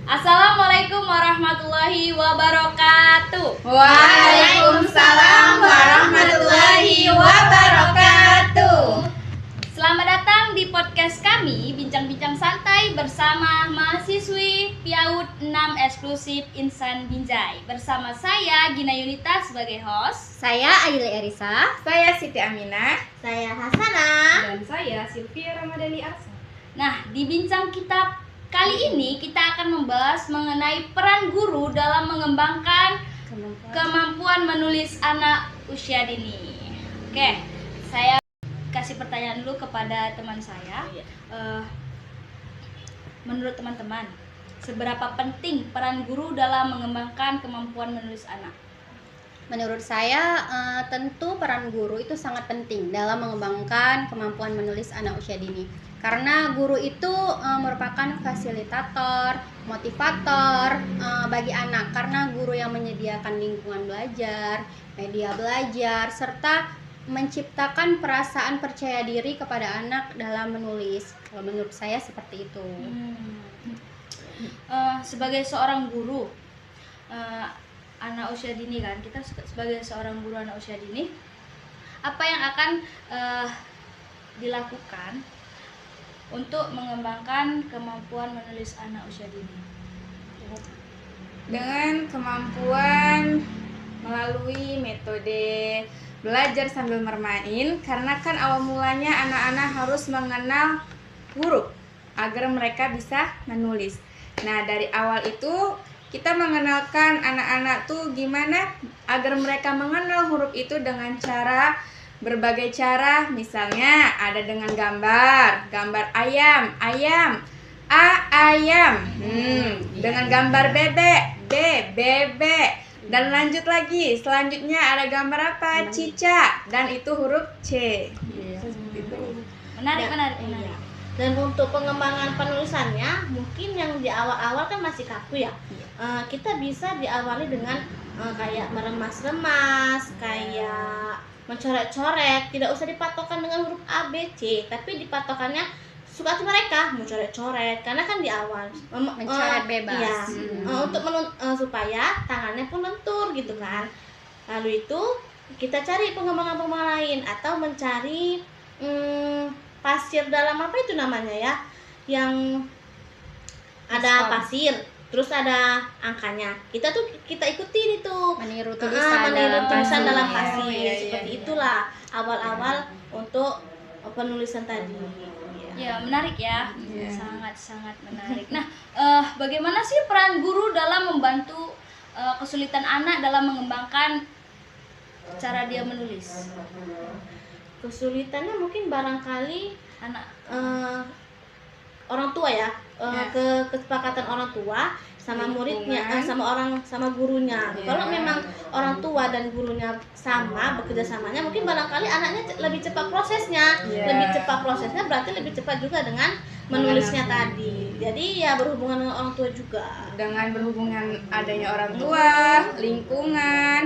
Assalamualaikum warahmatullahi wabarakatuh. Waalaikumsalam warahmatullahi wabarakatuh. Selamat datang di podcast kami, Bincang-Bincang Santai bersama mahasiswi PIAUD 6 Eksklusif Insan Binjai. Bersama saya Gina Yunita sebagai host. Saya Aili Erisa. Saya Siti Aminah. Saya Hasanah. Dan saya Sylvia Ramadhani Arsa. Nah, di Bincang kita kali ini kita akan membahas mengenai peran guru dalam mengembangkan kemampuan menulis anak usia dini. Oke, saya kasih pertanyaan dulu kepada teman saya. Menurut teman-teman, seberapa penting peran guru dalam mengembangkan kemampuan menulis anak? Menurut saya tentu peran guru itu sangat penting dalam mengembangkan kemampuan menulis anak usia dini. Karena guru itu merupakan fasilitator, motivator bagi anak. Karena guru yang menyediakan lingkungan belajar, media belajar, serta menciptakan perasaan percaya diri kepada anak dalam menulis. Kalau menurut saya seperti itu. Sebagai seorang guru anak usia dini kan, kita sebagai seorang guru anak usia dini, apa yang akan dilakukan untuk mengembangkan kemampuan menulis anak usia dini? Dengan kemampuan melalui metode belajar sambil bermain, karena kan awal mulanya anak-anak harus mengenal huruf agar mereka bisa menulis. Nah, dari awal itu kita mengenalkan anak-anak tuh gimana agar mereka mengenal huruf itu dengan berbagai cara. Misalnya ada dengan gambar ayam, ayam, dengan gambar bebek, bebek, dan lanjut lagi, selanjutnya ada gambar apa? Cicak, dan itu huruf C. Menarik. Dan untuk pengembangan penulisannya, mungkin yang di awal-awal kan masih kaku ya. Kita bisa diawali dengan kayak meremas-remas, kayak mencoret-coret. Tidak usah dipatokan dengan huruf A, B, C, tapi dipatokannya suka hati mereka mau coret-coret, karena kan di awal Mencoret bebas. iya, untuk supaya tangannya pun lentur gitu kan. Lalu itu kita cari pengembangan lain atau mencari pasir dalam apa itu namanya ya, yang ada pasir terus ada angkanya, kita ikutin itu Meniru tulisan dalam pasir. Seperti iya. itulah awal-awal untuk penulisan tadi. Ya, menarik ya. Sangat menarik. Nah, bagaimana sih peran guru dalam membantu kesulitan anak dalam mengembangkan cara dia menulis? Kesulitannya mungkin barangkali Anak orang tua ya, kesepakatan orang tua sama muridnya, sama gurunya. Kalau memang orang tua dan gurunya sama, bekerja samanya, mungkin barangkali anaknya lebih cepat prosesnya. Lebih cepat prosesnya berarti lebih cepat juga dengan menulisnya tadi. Jadi ya berhubungan dengan orang tua juga. Dengan berhubungan adanya orang tua, lingkungan,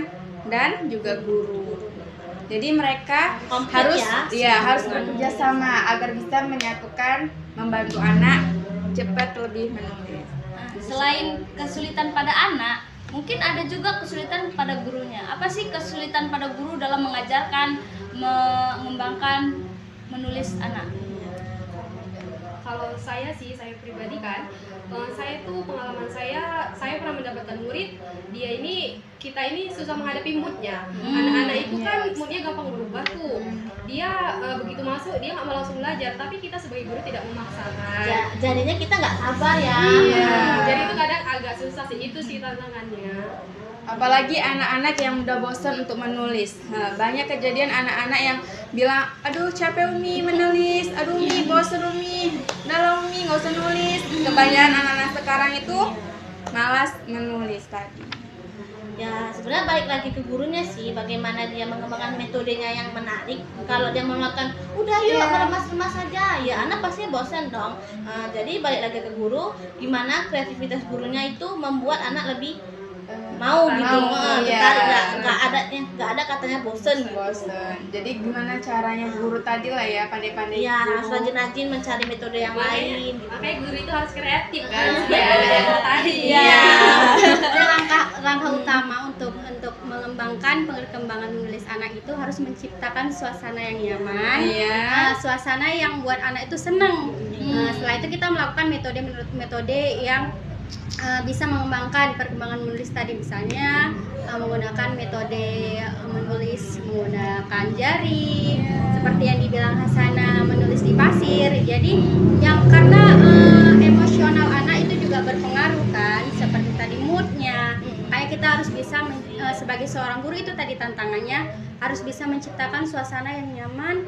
dan juga guru. Jadi mereka harus bekerja sama agar bisa menyatukan, membantu anak cepat lebih menulis. Selain kesulitan pada anak, mungkin ada juga kesulitan pada gurunya. Apa sih kesulitan pada guru dalam mengajarkan, mengembangkan menulis anak? Kalau saya pribadi kan, saya tuh pengalaman saya pernah mendapatkan murid, kita ini susah menghadapi moodnya. Anak-anak itu kan moodnya gampang berubah tuh. Dia begitu masuk dia nggak mau langsung belajar, tapi kita sebagai guru tidak memaksakan. Jadinya kita nggak sabar ya. Iya. Jadi itu kadang agak agak susah sih, itu sih tantangannya. Apalagi anak-anak yang udah bosan untuk menulis. Nah, banyak kejadian anak-anak yang bilang, aduh capek Umi menulis, aduh Umi bosan Umi, udah lah Umi nggak usah nulis. Kebanyakan anak-anak sekarang itu malas menulis tadi. Ya sebenarnya balik lagi ke gurunya sih, bagaimana dia mengembangkan metodenya yang menarik. Kalau dia mengatakan udah yuk remas-remas saja, ya anak pasti bosan dong. Jadi balik lagi ke guru, gimana kreativitas gurunya itu membuat anak lebih mau gitu, iya. nggak ada katanya bosen gitu. Bosan. Jadi gimana caranya guru tadi lah ya, pandai-pandai Iya, guru. harus rajin-rajin mencari metode yang lain gitu. Makanya guru itu harus kreatif kan, Iya. tadi. Iya. Jadi langkah utama untuk mengembangkan perkembangan menulis anak itu harus menciptakan suasana yang nyaman, Iya. suasana yang buat anak itu senang. Setelah itu kita melakukan metode yang bisa mengembangkan perkembangan menulis tadi, misalnya menggunakan metode menulis menggunakan jari, seperti yang dibilang Hasana, menulis di pasir. Jadi yang karena emosional anak itu juga berpengaruh kan, seperti tadi moodnya. Kayak kita harus bisa sebagai seorang guru itu tadi tantangannya harus bisa menciptakan suasana yang nyaman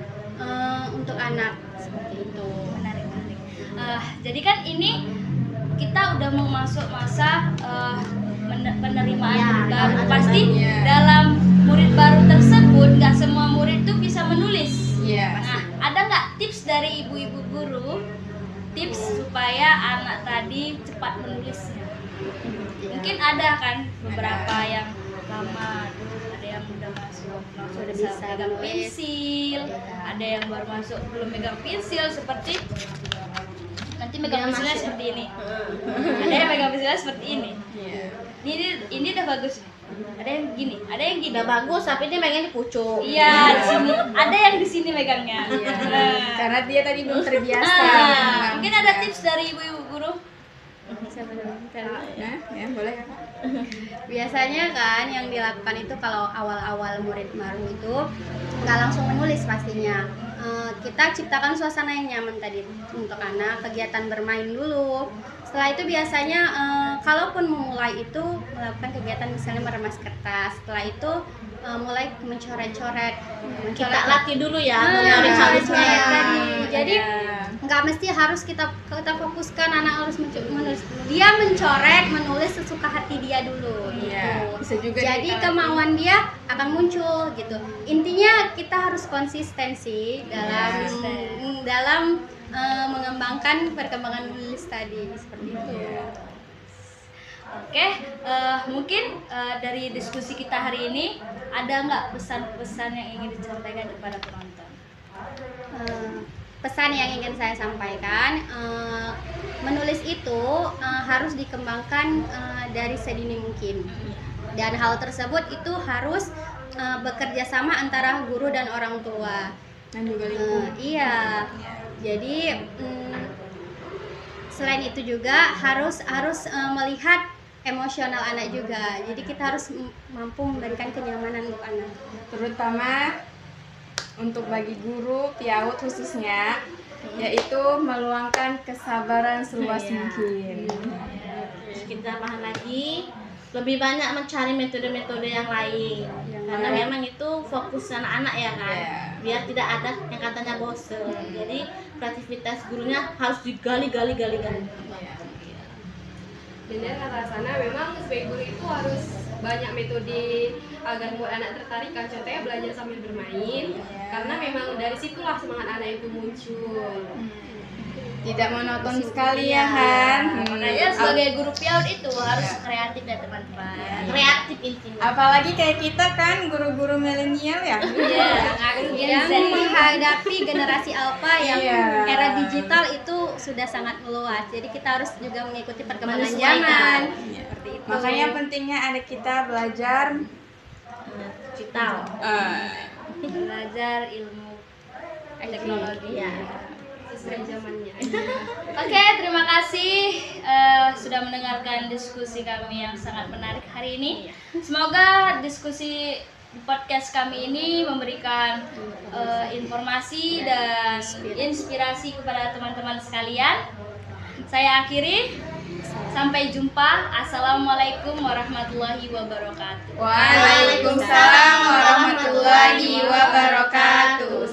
untuk anak, seperti itu. Menarik. Jadi kan ini kita udah mau masuk masa penerimaan murid baru. Pasti dalam murid baru tersebut nggak semua murid tuh bisa menulis. Iya. Nah, ada nggak tips dari ibu-ibu guru, tips supaya anak tadi cepat menulisnya? Mungkin ada kan beberapa yang lama, ada yang udah masuk langsung Sudah bisa bisa megang menulis. pensil, ada yang baru masuk belum megang pensil, seperti nanti megang pensilnya seperti ini. Ada yang megang pensilnya seperti ini. Iya. Ini udah bagus. Ada yang gini, ada yang gini. Udah bagus, tapi dia pengen di pucuk. Iya, di sini. Ada yang di sini megangnya. Nah. Karena dia tadi belum terbiasa. Mungkin ada tips dari ibu-ibu guru. Nah, ya boleh Kakak. Biasanya kan yang dilakukan itu kalau awal-awal murid baru itu nggak langsung menulis pastinya. Kita ciptakan suasana yang nyaman tadi untuk anak, kegiatan bermain dulu. Setelah itu biasanya kalaupun memulai itu melakukan kegiatan misalnya meremas kertas. Setelah itu mulai mencoret-coret. Kita latih dulu ya, Mencari mencari tadi. Jadi nggak mesti harus kita fokuskan anak harus menulis. Dia mencoret, menulis sesuka hati dia dulu. Iya. Gitu. Bisa juga Jadi kita kemauan dia akan muncul gitu. Intinya kita harus konsistensi dalam mengembangkan perkembangan menulis tadi, seperti itu. Oke, mungkin dari diskusi kita hari ini ada nggak pesan-pesan yang ingin disampaikan kepada penonton? Pesan yang ingin saya sampaikan, menulis itu harus dikembangkan dari sedini mungkin, dan hal tersebut itu harus bekerja sama antara guru dan orang tua. dan juga lingkungan. Iya, jadi selain itu juga harus melihat emosional anak juga. Jadi kita harus mampu memberikan kenyamanan untuk anak. Terutama untuk bagi guru PIAUD khususnya, yaitu meluangkan kesabaran seluas mungkin. Kita paham lagi, lebih banyak mencari metode-metode yang lain, karena memang itu fokus anak-anak ya kan, biar tidak ada yang katanya bosen. Jadi kreativitas gurunya harus digali-gali. Benar kata Sana, memang sebagai guru itu harus banyak metode agar buat anak tertarik kan. Contohnya belajar sambil bermain, karena memang dari situlah semangat anak itu muncul. Tidak monoton sekali ya Han. Makanya sebagai guru PIAUD itu harus kreatif dan teman-teman. Kreatif intinya. Apalagi kayak kita kan guru-guru milenial ya. Yang menghadapi generasi alpha yang Iya. era digital itu sudah sangat meluas. Jadi kita harus juga mengikuti perkembangan Menyesuaikan. zaman. Iya. Seperti itu. Makanya pentingnya ada kita belajar Digital. Belajar ilmu teknologi. Iya. Sesuai zamannya. Oke, terima kasih sudah mendengarkan diskusi kami yang sangat menarik hari ini. Semoga diskusi di podcast kami ini memberikan informasi dan inspirasi kepada teman-teman sekalian. Saya akhiri. Sampai jumpa. Assalamualaikum warahmatullahi wabarakatuh. Waalaikumsalam warahmatullahi wabarakatuh.